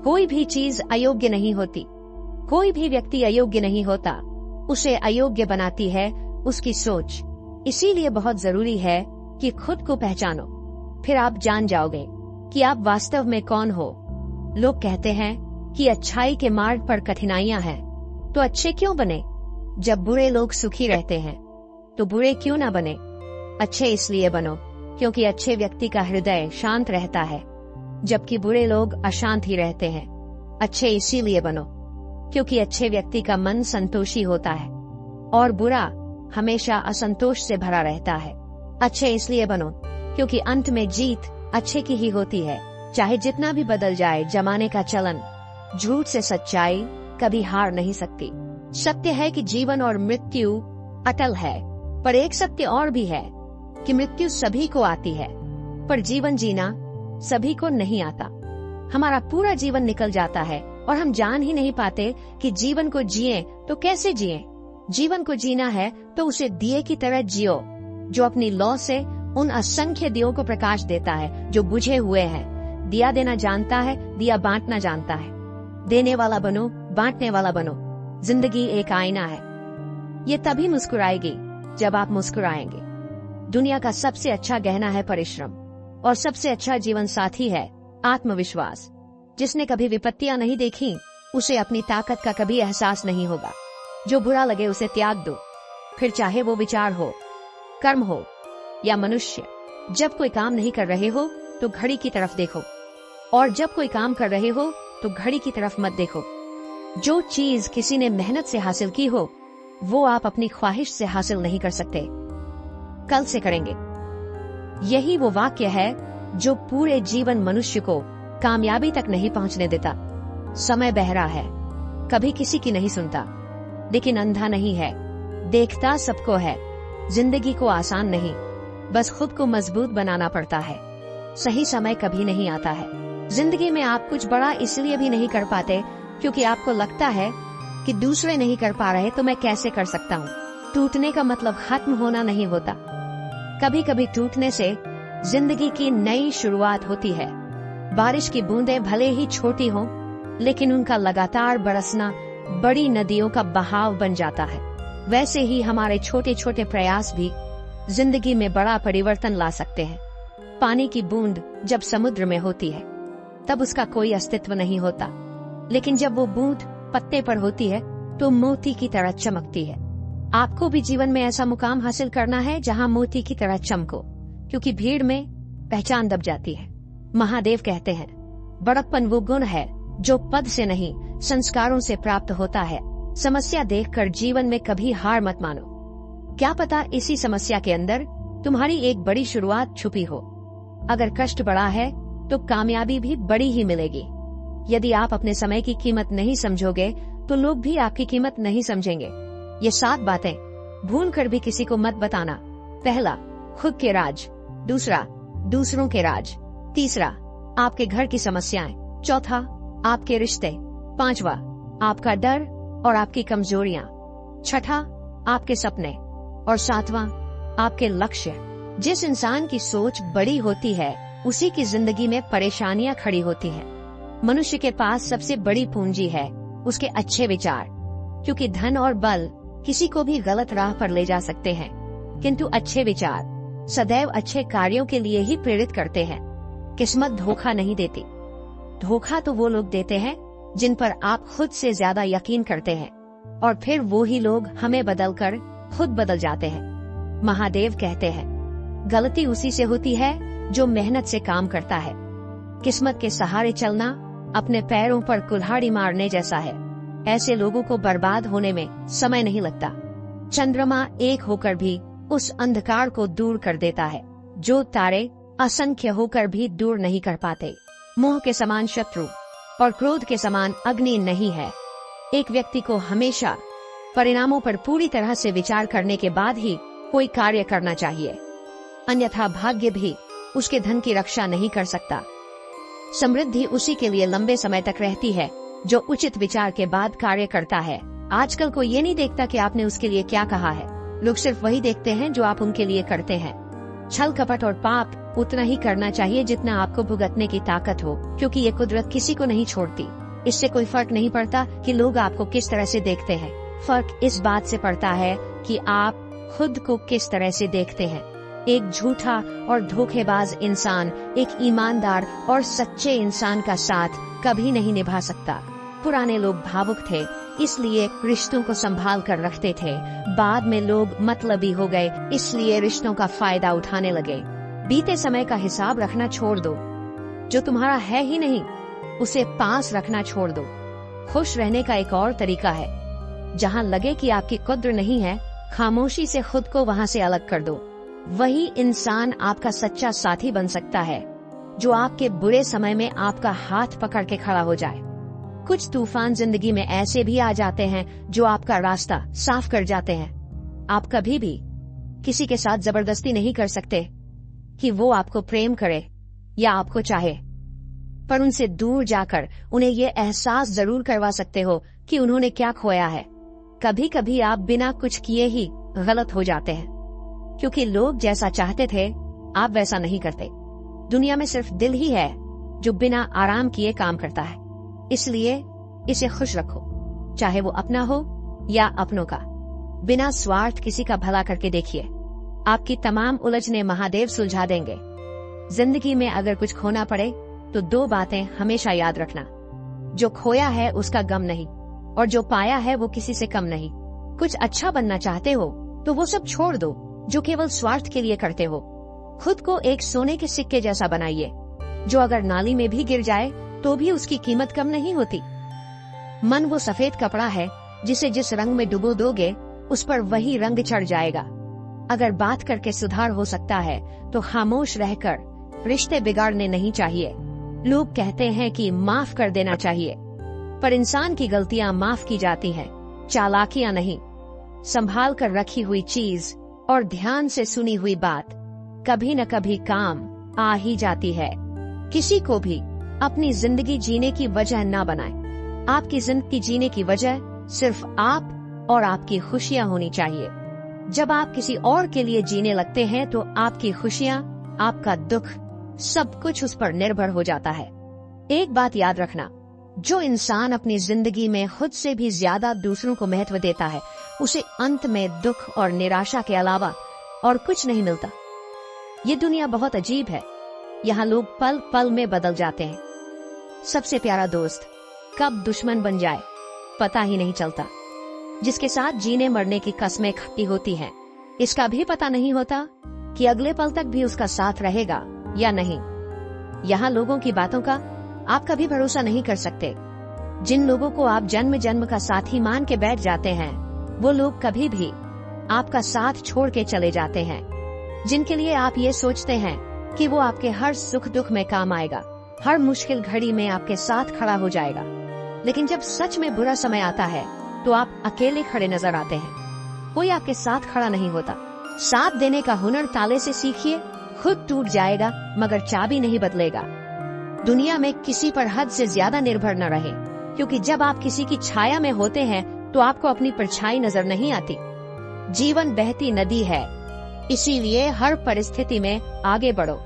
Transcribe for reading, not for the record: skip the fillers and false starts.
कोई भी चीज अयोग्य नहीं होती, कोई भी व्यक्ति अयोग्य नहीं होता, उसे अयोग्य बनाती है उसकी सोच। इसीलिए बहुत जरूरी है कि खुद को पहचानो, फिर आप जान जाओगे कि आप वास्तव में कौन हो। लोग कहते हैं कि अच्छाई के मार्ग पर कठिनाइयां हैं, तो अच्छे क्यों बने? जब बुरे लोग सुखी रहते हैं तो बुरे क्यों ना बने? अच्छे इसलिए बनो क्योंकि अच्छे व्यक्ति का हृदय शांत रहता है, जबकि बुरे लोग अशांत ही रहते हैं। अच्छे इसीलिए बनो क्योंकि अच्छे व्यक्ति का मन संतोषी होता है और बुरा हमेशा असंतोष से भरा रहता है। अच्छे इसलिए बनो क्योंकि अंत में जीत अच्छे की ही होती है, चाहे जितना भी बदल जाए जमाने का चलन। झूठ से सच्चाई कभी हार नहीं सकती। सत्य है कि जीवन और मृत्यु अटल है, पर एक सत्य और भी है कि मृत्यु सभी को आती है, पर जीवन जीना सभी को नहीं आता। हमारा पूरा जीवन निकल जाता है और हम जान ही नहीं पाते कि जीवन को जिए तो कैसे जिए। जीवन को जीना है तो उसे दिए की तरह जियो, जो अपनी लौ से उन असंख्य दियों को प्रकाश देता है जो बुझे हुए हैं। दिया देना जानता है, दिया बांटना जानता है। देने वाला बनो, बांटने वाला बनो। जिंदगी एक आईना है, ये तभी मुस्कुराएगी जब आप मुस्कुराएंगे। दुनिया का सबसे अच्छा गहना है परिश्रम, और सबसे अच्छा जीवन साथी है आत्मविश्वास। जिसने कभी विपत्तियां नहीं देखी उसे अपनी ताकत का कभी एहसास नहीं होगा। जो बुरा लगे उसे त्याग दो, फिर चाहे वो विचार हो, कर्म हो या मनुष्य। जब कोई काम नहीं कर रहे हो तो घड़ी की तरफ देखो, और जब कोई काम कर रहे हो तो घड़ी की तरफ मत देखो। जो चीज किसी ने मेहनत से हासिल की हो वो आप अपनी ख्वाहिश से हासिल नहीं कर सकते, कल से करेंगे। यही वो वाक्य है जो पूरे जीवन मनुष्य को कामयाबी तक नहीं पहुंचने देता। समय बहरा है, कभी किसी की नहीं सुनता, लेकिन अंधा नहीं है, देखता सबको है। जिंदगी को आसान नहीं, बस खुद को मजबूत बनाना पड़ता है। सही समय कभी नहीं आता है। जिंदगी में आप कुछ बड़ा इसलिए भी नहीं कर पाते क्योंकि आपको लगता है कि दूसरे नहीं कर पा रहे तो मैं कैसे कर सकता हूँ। टूटने का मतलब खत्म होना नहीं होता, कभी कभी टूटने से जिंदगी की नई शुरुआत होती है। बारिश की बूंदें भले ही छोटी हों, लेकिन उनका लगातार बरसना बड़ी नदियों का बहाव बन जाता है। वैसे ही हमारे छोटे छोटे प्रयास भी जिंदगी में बड़ा परिवर्तन ला सकते हैं। पानी की बूंद जब समुद्र में होती है तब उसका कोई अस्तित्व नहीं होता, लेकिन जब वो बूंद पत्ते पर होती है तो मोती की तरह चमकती है। आपको भी जीवन में ऐसा मुकाम हासिल करना है जहां मोती की तरह चमको, क्योंकि भीड़ में पहचान दब जाती है। महादेव कहते हैं, बड़प्पन वो गुण है जो पद से नहीं संस्कारों से प्राप्त होता है। समस्या देखकर जीवन में कभी हार मत मानो, क्या पता इसी समस्या के अंदर तुम्हारी एक बड़ी शुरुआत छुपी हो। अगर कष्ट बड़ा है तो कामयाबी भी बड़ी ही मिलेगी। यदि आप अपने समय की कीमत नहीं समझोगे तो लोग भी आपकी कीमत नहीं समझेंगे। ये 7 बातें भूल कर भी किसी को मत बताना। पहला, खुद के राज। दूसरा, दूसरों के राज। तीसरा, आपके घर की समस्याएं। चौथा, आपके रिश्ते। पांचवा, आपका डर और आपकी कमजोरियां। छठा, आपके सपने। और सातवां, आपके लक्ष्य। जिस इंसान की सोच बड़ी होती है उसी की जिंदगी में परेशानियां खड़ी होती हैं। मनुष्य के पास सबसे बड़ी पूंजी है उसके अच्छे विचार, क्योंकि धन और बल किसी को भी गलत राह पर ले जा सकते हैं, किंतु अच्छे विचार सदैव अच्छे कार्यों के लिए ही प्रेरित करते हैं। किस्मत धोखा नहीं देती। धोखा तो वो लोग देते हैं जिन पर आप खुद से ज्यादा यकीन करते हैं, और फिर वो ही लोग हमें बदलकर खुद बदल जाते हैं। महादेव कहते हैं, गलती उसी से होती है जो मेहनत से काम करता है। किस्मत के सहारे चलना अपने पैरों पर कुल्हाड़ी मारने जैसा है। ऐसे लोगों को बर्बाद होने में समय नहीं लगता। चंद्रमा एक होकर भी उस अंधकार को दूर कर देता है जो तारे असंख्य होकर भी दूर नहीं कर पाते। मोह के समान शत्रु और क्रोध के समान अग्नि नहीं है। एक व्यक्ति को हमेशा परिणामों पर पूरी तरह से विचार करने के बाद ही कोई कार्य करना चाहिए, अन्यथा भाग्य भी उसके धन की रक्षा नहीं कर सकता। समृद्धि उसी के लिए लंबे समय तक रहती है जो उचित विचार के बाद कार्य करता है। आजकल कोई ये नहीं देखता कि आपने उसके लिए क्या कहा है, लोग सिर्फ वही देखते हैं जो आप उनके लिए करते हैं। छल कपट और पाप उतना ही करना चाहिए जितना आपको भुगतने की ताकत हो, क्योंकि ये कुदरत किसी को नहीं छोड़ती। इससे कोई फर्क नहीं पड़ता कि लोग आपको किस तरह से देखते हैं। फर्क इस बात से पड़ता है कि आप खुद को किस तरह से देखते हैं। एक झूठा और धोखेबाज इंसान एक ईमानदार और सच्चे इंसान का साथ कभी नहीं निभा सकता। पुराने लोग भावुक थे, इसलिए रिश्तों को संभाल कर रखते थे। बाद में लोग मतलबी हो गए, इसलिए रिश्तों का फायदा उठाने लगे। बीते समय का हिसाब रखना छोड़ दो। जो तुम्हारा है ही नहीं, उसे पास रखना छोड़ दो। खुश रहने का एक और तरीका है, जहाँ लगे कि आपकी कद्र नहीं है, खामोशी से खुद को वहाँ से अलग कर दो। वही इंसान आपका सच्चा साथी बन सकता है, जो आपके बुरे समय में आपका हाथ पकड़ के खड़ा हो जाए। कुछ तूफान जिंदगी में ऐसे भी आ जाते हैं जो आपका रास्ता साफ कर जाते हैं। आप कभी भी किसी के साथ जबरदस्ती नहीं कर सकते कि वो आपको प्रेम करे या आपको चाहे, पर उनसे दूर जाकर उन्हें ये एहसास जरूर करवा सकते हो कि उन्होंने क्या खोया है। कभी कभी आप बिना कुछ किए ही गलत हो जाते हैं, क्योंकि लोग जैसा चाहते थे आप वैसा नहीं करते। दुनिया में सिर्फ दिल ही है जो बिना आराम किए काम करता है, इसलिए इसे खुश रखो, चाहे वो अपना हो या अपनों का। बिना स्वार्थ किसी का भला करके देखिए, आपकी तमाम उलझने महादेव सुलझा देंगे। जिंदगी में अगर कुछ खोना पड़े तो 2 बातें हमेशा याद रखना, जो खोया है उसका गम नहीं, और जो पाया है वो किसी से कम नहीं। कुछ अच्छा बनना चाहते हो तो वो सब छोड़ दो जो केवल स्वार्थ के लिए करते हो। खुद को एक सोने के सिक्के जैसा बनाइए, जो अगर नाली में भी गिर जाए तो भी उसकी कीमत कम नहीं होती। मन वो सफेद कपड़ा है जिसे जिस रंग में डुबो दोगे उस पर वही रंग चढ़ जाएगा। अगर बात करके सुधार हो सकता है तो खामोश रहकर रिश्ते बिगाड़ने नहीं चाहिए। लोग कहते हैं कि माफ कर देना चाहिए, पर इंसान की गलतियां माफ की जाती हैं, चालाकियां नहीं। संभाल कर रखी हुई चीज और ध्यान से सुनी हुई बात कभी न कभी काम आ ही जाती है। किसी को भी अपनी जिंदगी जीने की वजह न बनाएं। आपकी जिंदगी जीने की वजह सिर्फ आप और आपकी खुशियां होनी चाहिए। जब आप किसी और के लिए जीने लगते हैं तो आपकी खुशियां, आपका दुख, सब कुछ उस पर निर्भर हो जाता है। एक बात याद रखना, जो इंसान अपनी जिंदगी में खुद से भी ज्यादा दूसरों को महत्व देता है, उसे अंत में दुख और निराशा के अलावा और कुछ नहीं मिलता। ये दुनिया बहुत अजीब है, यहाँ लोग पल पल में बदल जाते हैं। सबसे प्यारा दोस्त कब दुश्मन बन जाए पता ही नहीं चलता। जिसके साथ जीने मरने की कस्में खट्टी होती हैं, इसका भी पता नहीं होता कि अगले पल तक भी उसका साथ रहेगा या नहीं। यहाँ लोगों की बातों का आप कभी भरोसा नहीं कर सकते। जिन लोगों को आप जन्म जन्म का साथी मान के बैठ जाते हैं, वो लोग कभी भी आपका साथ छोड़ के चले जाते हैं। जिनके लिए आप ये सोचते हैं कि वो आपके हर सुख दुख में काम आएगा, हर मुश्किल घड़ी में आपके साथ खड़ा हो जाएगा, लेकिन जब सच में बुरा समय आता है तो आप अकेले खड़े नजर आते हैं। कोई आपके साथ खड़ा नहीं होता। साथ देने का हुनर ताले से सीखिए, खुद टूट जाएगा मगर चाबी नहीं बदलेगा। दुनिया में किसी पर हद से ज्यादा निर्भर न रहे, क्योंकि जब आप किसी की छाया में होते हैं तो आपको अपनी परछाई नजर नहीं आती। जीवन बहती नदी है, इसीलिए हर परिस्थिति में आगे बढ़ो।